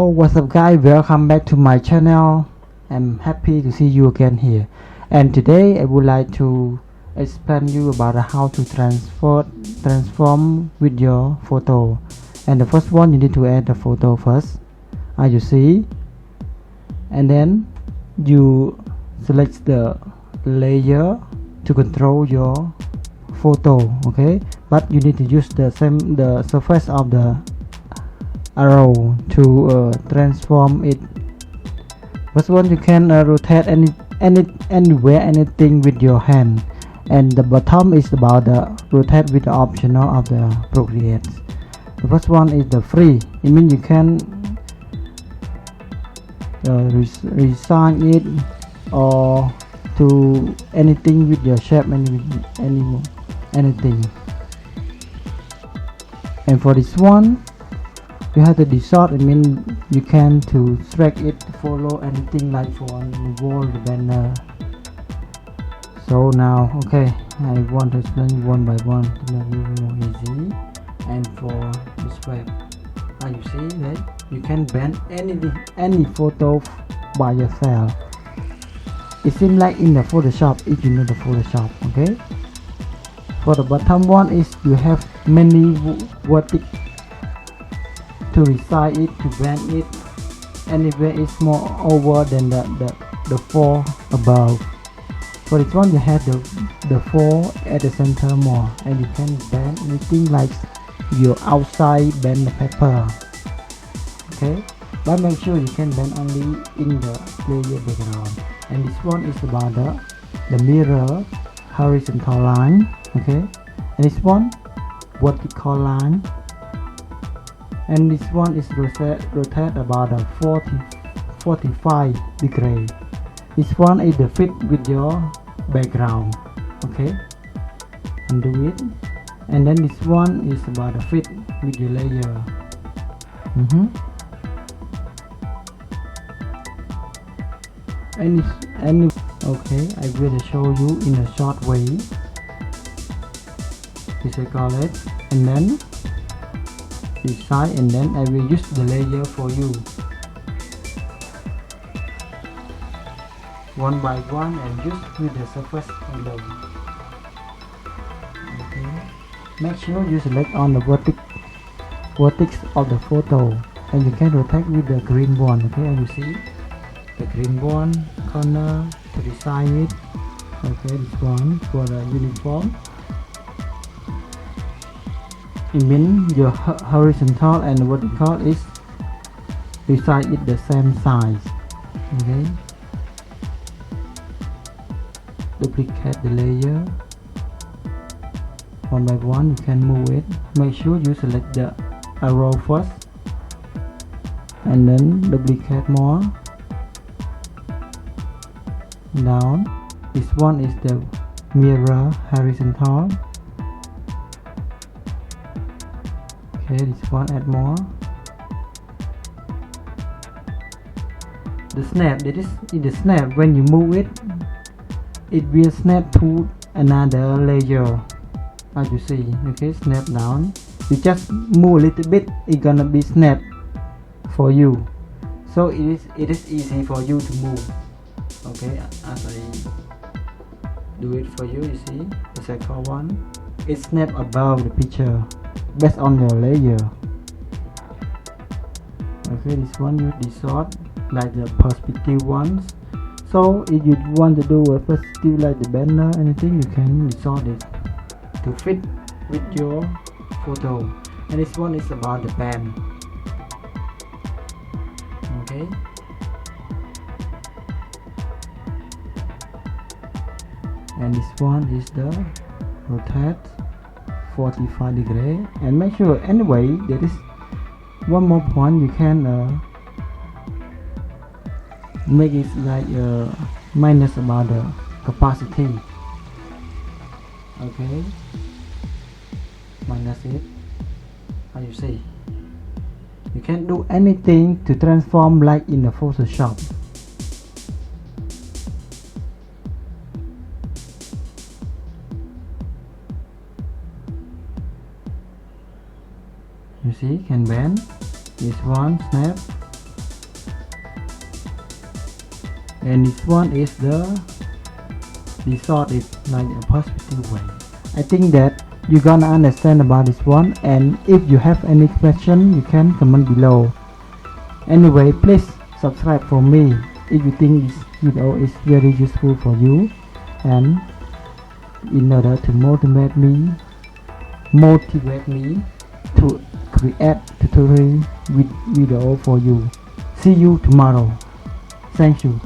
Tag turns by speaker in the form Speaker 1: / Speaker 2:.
Speaker 1: What's up guys, welcome back to my channel. I'm happy to see you again here, and today I would like to explain you about how to transform with your photo. And the first one, you need to add the photo first, as you see, and then you select the layer to control your photo. Okay, but you need to use the surface of the arrow to transform it. First one, you can rotate anywhere, anything with your hand, and the bottom is about the rotate with the optional of the Procreate. The first one is the free. It means you can resign it or to anything with your shape and anything. And for this one, you have to decide. I mean, you can to drag it to follow anything like for wall, the banner. So now, okay, I want to explain one by one to make it more easy. And for this web, as you see, right, you can bend any photo by yourself. It seems like in the Photoshop, if you know the Photoshop. Okay. For the bottom one is you have many vertices to resize it, to bend it anywhere is more over than the four above. For this one, you have the four at the center more, and you can bend anything like your outside bend the paper. Okay, but make sure you can bend only in the layer background. And this one is about the mirror horizontal line. Okay, and this one vertical line. And this one is rotate about a 45 degree. This one is the fit with your background. Okay, and do it. And then this one is about the fit with your layer. And okay, I will show you in a short way. This I call it, and then side, and then I will use the layer for you one by one, and use with the surface below. Okay, make sure you select on the vertex of the photo, and you can rotate with the green one. Okay, and you see the green one corner to design it. Okay, this one for the uniform. It means your horizontal and vertical is beside it the same size. Okay, duplicate the layer one by one. You can move it. Make sure you select the arrow first, and then duplicate more down. This one is the mirror horizontal. Okay, this one add more. The snap, that is the snap. When you move it, it will snap to another layer, as you see. Okay, snap down. You just move a little bit, it's gonna be snap for you. So it is easy for you to move. Okay, as I do it for you, you see the second one. It snap above the picture based on your layer. Okay, this one you distort like the perspective ones. So if you want to do a perspective like the banner, anything, you can distort it to fit with your photo. And this one is about the pen. Okay, and this one is the rotate 45 degree. And make sure, anyway, there is one more point. You can make it like minus about the capacity. Okay, minus it. As you see, you can do anything to transform like in the Photoshop. You see, can bend. This one snap and this one is the resort it like a positive way. I think that you're gonna understand about this one, and if you have any question you can comment below. Anyway, please subscribe for me if you think this video is very useful for you, and in order to motivate me to create tutorial with video for you. See you tomorrow. Thank you.